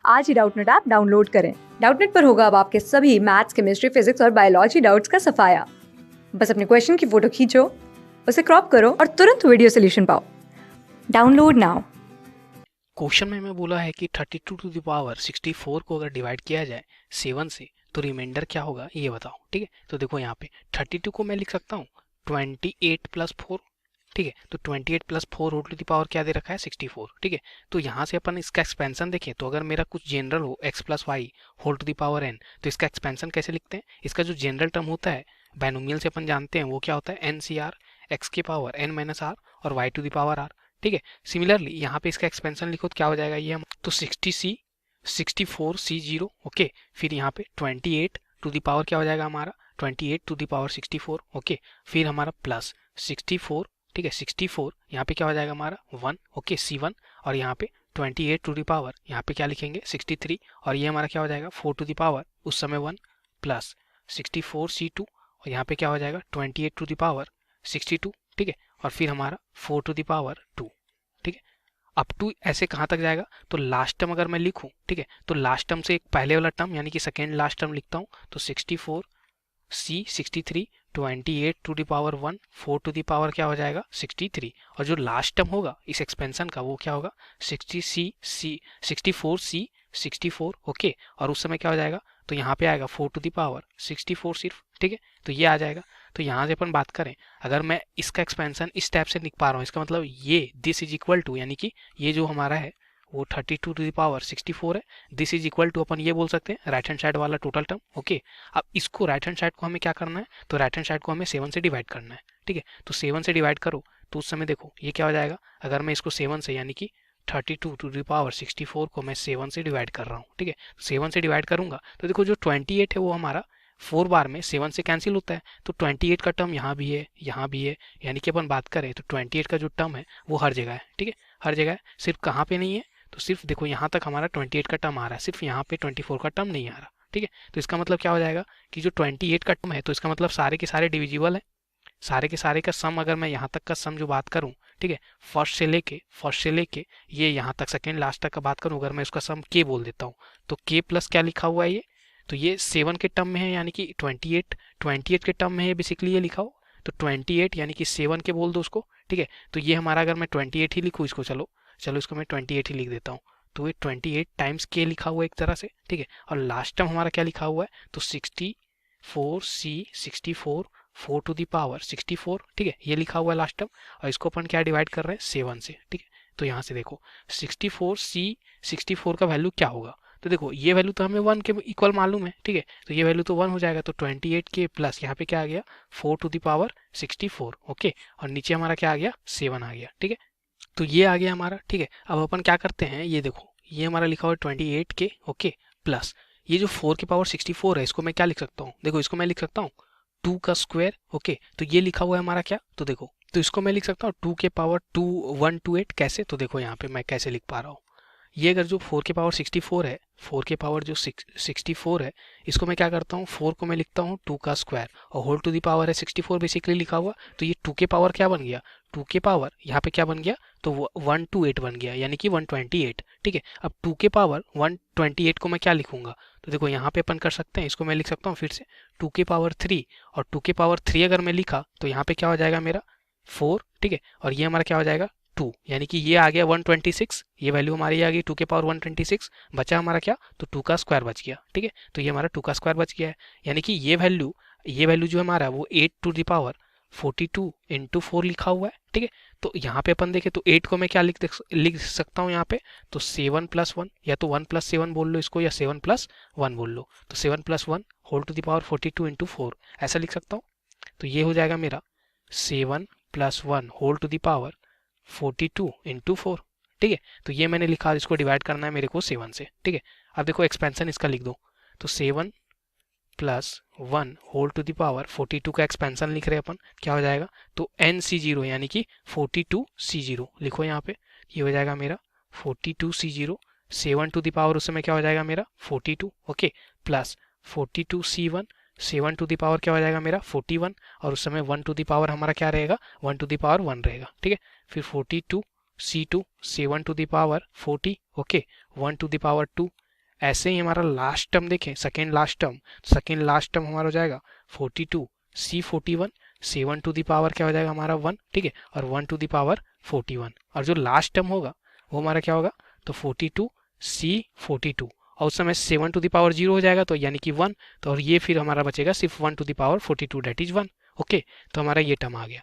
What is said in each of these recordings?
आज ही Doubtnut app download करें। Doubtnut पर होगा अब आपके सभी मैथ्स, केमिस्ट्री, फिजिक्स और बायोलॉजी डाउट्स का सफाया। बस अपने क्वेश्चन की फोटो खींचो, उसे क्रॉप करो और तुरंत वीडियो सोल्यूशन पाओ। Download now. क्वेश्चन में हमें बोला है कि 32 टू द पावर 64 को अगर डिवाइड किया जाए 7 से तो रिमाइंडर क्या होगा ये बताओ। ठीक है, तो देखो यहाँ पे 32 को मैं लिख सकता हूँ 28 प्लस 4। ठीक है, तो 28 plus 4 whole to the power क्या दे रखा है 64। ठीक है, तो यहाँ से अपन इसका एक्सपेंशन देखें तो अगर मेरा कुछ जनरल हो x plus Y whole to the power n, तो इसका एक्सपेंशन कैसे लिखते हैं? इसका जो जनरल टर्म होता है बायनोमियल से अपन जानते हैं वो क्या होता है ncr, x के पावर n माइनस r और y to the power r। ठीक है, सिमिलरली यहाँ पे इसका एक्सपेंशन लिखो तो क्या हो जाएगा ये हम तो 60c 64c0। ओके, फिर यहाँ पे 28 टू द पावर क्या हो जाएगा हमारा 28 टू द पावर 64। ओके, फिर हमारा प्लस 64। ठीक है, 64 यहाँ पे क्या हो जाएगा हमारा 1। ओके, c1 और यहाँ पे 28 टू द पावर यहाँ पे क्या लिखेंगे 63 और ये हमारा क्या हो जाएगा 4 टू द पावर उस समय 1 प्लस 64c2 और यहाँ पे क्या हो जाएगा 28 टू द पावर 62। ठीक है, और फिर हमारा 4 टू द पावर 2। ठीक है, अप टू ऐसे कहाँ तक जाएगा तो लास्ट टर्म अगर मैं लिखूं, ठीक है, तो लास्ट टर्म से एक पहले वाला टर्म यानी कि सेकेंड लास्ट टर्म लिखता हूँ तो 64 c 63 28 to the power 1 4 to the power क्या हो जाएगा 63 और जो लास्ट टर्म होगा इस एक्सपेंशन का वो क्या होगा 64c 64। ओके, और उस समय क्या हो जाएगा तो यहाँ पे आएगा 4 टू द पावर 64 सिर्फ। ठीक है, तो ये आ जाएगा। तो यहाँ से अपन बात करें अगर मैं इसका एक्सपेंशन इस टाइप से लिख पा रहा हूँ इसका मतलब ये दिस इज इक्वल टू यानी कि ये जो हमारा है वो 32 टू द पावर 64 है। दिस इज इक्वल टू अपन ये बोल सकते हैं राइट हैंड साइड वाला टोटल टर्म। ओके, अब इसको राइट हैंड साइड को हमें क्या करना है तो राइट हैंड साइड को हमें 7 से डिवाइड करना है। ठीक है, तो 7 से डिवाइड करो तो उस समय देखो ये क्या हो जाएगा अगर मैं इसको 7 से यानी कि 32 टू द पावर 64 को मैं 7 से डिवाइड कर रहा हूँ। ठीक है, 7 से डिवाइड करूंगा तो देखो जो 28 है वो हमारा 4 बार में 7 से कैंसिल होता है तो 28 का टर्म यहाँ भी है यहाँ भी है यानी कि अपन बात करें तो 28 का जो टर्म है वो हर जगह है। ठीक है, हर जगह है, सिर्फ कहाँ पे नहीं है तो सिर्फ देखो यहाँ तक हमारा 28 का टर्म आ रहा है, सिर्फ यहाँ पे 24 का टर्म नहीं आ रहा। ठीक है, तो इसका मतलब क्या हो जाएगा कि जो 28 का टर्म है तो इसका मतलब सारे के सारे डिविजिबल है, सारे के सारे का सम अगर मैं यहाँ तक का सम जो बात करूँ, ठीक है, फर्स्ट से लेके ये यहाँ तक सेकेंड लास्ट तक का बात करूँ अगर मैं उसका सम के बोल देता हूँ तो के प्लस क्या लिखा हुआ है ये तो ये 7 के टर्म में है यानी कि 28 के टर्म में है बेसिकली ये लिखा हो तो 28 यानी कि 7 के बोल दो उसको। ठीक है, तो ये हमारा अगर मैं 28 ही लिखूँ इसको चलो इसको मैं 28 ही लिख देता हूँ तो ये 28 टाइम्स के लिखा हुआ है एक तरह से। ठीक है, और लास्ट टर्म हमारा क्या लिखा हुआ है तो 64c 64 4 टू द पावर 64। ठीक है, ये लिखा हुआ है लास्ट टर्म और इसको अपन क्या डिवाइड कर रहे हैं 7 से। ठीक है, तो यहाँ से देखो 64c 64 का वैल्यू क्या होगा तो देखो ये वैल्यू तो हमें 1 के इक्वल मालूम है। ठीक है, तो ये वैल्यू तो 1 हो जाएगा तो 28 के प्लस यहाँ पे क्या आ गया 4 टू द पावर 64। ओके, और नीचे हमारा क्या आ गया 7 आ गया। ठीक है, तो ये आ गया हमारा। ठीक है, अब अपन क्या करते हैं ये देखो ये हमारा लिखा हुआ है 28 के ओके प्लस ये जो 4 के पावर 64 है इसको मैं क्या लिख सकता हूँ देखो इसको मैं लिख सकता हूँ 2 का स्क्वायर। ओके, तो ये लिखा हुआ है हमारा क्या तो देखो तो इसको मैं लिख सकता हूँ 2 के पावर 128 कैसे तो देखो यहाँ पे मैं कैसे लिख पा रहा हूँ ये अगर जो 4 के पावर 64 है 4 के पावर जो 64 है इसको मैं क्या करता हूँ 4 को मैं लिखता हूँ 2 का स्क्वायर और होल टू द पावर है 64 बेसिकली लिखा हुआ तो ये 2 के पावर क्या बन गया 2 के पावर यहाँ पे क्या बन गया तो 128 बन गया यानी कि 128। ठीक है, अब 2 के पावर 128 को मैं क्या लिखूंगा तो देखो यहाँ पे अपन कर सकते हैं इसको मैं लिख सकता हूँ फिर से 2 के पावर 3 और 2 के पावर 3 अगर मैं लिखा तो यहाँ पे क्या हो जाएगा मेरा 4। ठीक है, और ये हमारा क्या हो जाएगा 2 यानी कि ये आ गया 126 ये वैल्यू हमारी आ गई 2 के पावर 126 बचा हमारा क्या तो 2 का स्क्वायर बच गया। ठीक है, तो ये हमारा 2 का स्क्वायर बच गया है यानी कि ये वैल्यू जो हमारा वो 8 टू द पावर 42 इंटू 4 लिखा हुआ है। ठीक है, तो यहाँ पे अपन देखें तो 8 को मैं क्या लिख सकता हूँ यहाँ पे तो 7 प्लस 1 या तो 1 प्लस 7 बोल लो इसको या 7 प्लस 1 बोल लो तो 7 plus 1 whole to the power 42 into 4 ऐसा लिख सकता हूँ। तो ये हो जाएगा मेरा 7 plus 1 whole to the power 42 into 4। ठीक है, तो ये मैंने लिखा इसको डिवाइड करना है मेरे को 7 से। ठीक है, अब देखो एक्सपेंशन इसका लिख दो तो 7 plus 1 whole to the power 42 का एक्सपेंशन लिख रहे हैं अपन क्या हो जाएगा तो NC0 यानी कि 42C0 लिखो यहाँ पे ये हो जाएगा मेरा 42C0 7 टू द पावर उस समय क्या हो जाएगा मेरा 42। Okay, plus 42C1 7 to the power क्या हो जाएगा मेरा 41 और उस समय 1 टू द पावर हमारा क्या रहेगा 1 टू द पावर 1 रहेगा। ठीक है, फिर 42C2 7 to the power 40 okay 1 to the power 2 ऐसे ही हमारा लास्ट टर्म देखें, सेकेंड लास्ट टर्म हमारा हो जाएगा 42 C41, 7 टू द पावर क्या हो जाएगा हमारा 1, ठीक है, और 1 टू द पावर 41, और जो लास्ट टर्म होगा वो हमारा क्या होगा, तो 42 C42, और उस समय 7 टू द पावर 0 हो जाएगा, तो यानी कि 1, तो और ये फिर हमारा बचेगा सिर्फ 1 to the power 42, that is 1। Okay, तो हमारा ये टर्म आ गया।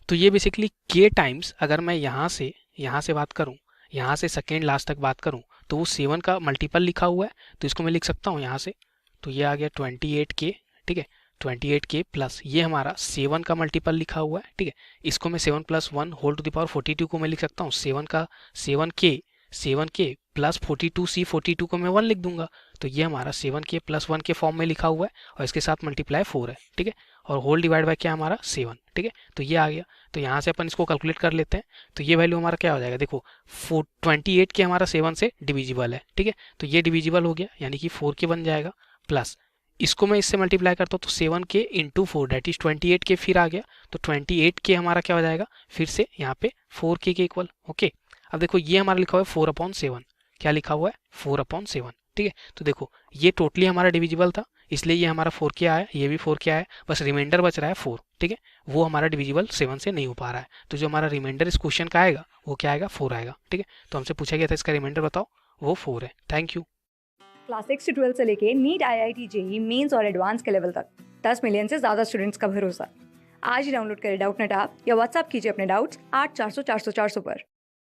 तो ये बेसिकली के टाइम्स, अगर मैं यहाँ से बात करूँ, यहाँ से सेकेंड लास्ट तक बात करूँ, तो वो 7 का मल्टीपल लिखा हुआ है, तो इसको मैं लिख सकता हूँ यहाँ से, तो ये आ गया 28K, ठीक है, 28K प्लस ये हमारा 7 का मल्टीपल लिखा हुआ है, ठीक है, इसको मैं 7 plus 1 whole to the power 42 को मैं लिख सकता हूँ 7K प्लस 42C42 को मैं 1 लिख दूंगा, तो ये हमारा 7K प्लस 1 के फॉर्म में लिखा हुआ है, और इसके साथ मल्टीप्लाई 4 है, ठीक है, और होल डिवाइड बाय क्या हमारा 7, ठीक है, तो ये आ गया। तो यहाँ से अपन इसको कैलकुलेट कर लेते हैं, तो ये वैल्यू हमारा क्या हो जाएगा, देखो 28 के हमारा 7 से डिविजिबल है, ठीक है, तो ये डिविजिबल हो गया, यानी कि 4K बन जाएगा, प्लस इसको मैं इससे मल्टीप्लाई करता हूँ, तो 7K into 4 date is 28K फिर आ गया, तो 28K हमारा क्या हो जाएगा फिर से यहाँ पे 4K के इक्वल। ओके, अब देखो ये हमारा लिखा हुआ है 4/7, क्या लिखा हुआ है 4/7, ठीक है, तो देखो ये टोटली हमारा डिविजिबल था, इसलिए ये हमारा 4K आया, ये भी 4K आया, बस रिमाइंडर बच रहा है 4, ठीक है, वो हमारा डिविजिबल 7 से नहीं हो पा रहा है, तो जो हमारा रिमाइंडर इस क्वेश्चन का आएगा वो क्या आएगा 4 आएगा, ठीक है, तो हमसे पूछा गया था इसका रिमाइंडर बताओ, वो 4 है। Thank you. क्लास 6 से 12 से लेके नीट, IIT, जेईई मेंस और एडवांस के लेवल तक 10 मिलियन से ज़्यादा स्टूडेंट्स का भरोसा। आज ही डाउनलोड करें डाउटनेट ऐप या व्हाट्सएप कीजिए अपने डाउट्स 8400 400 400 पर।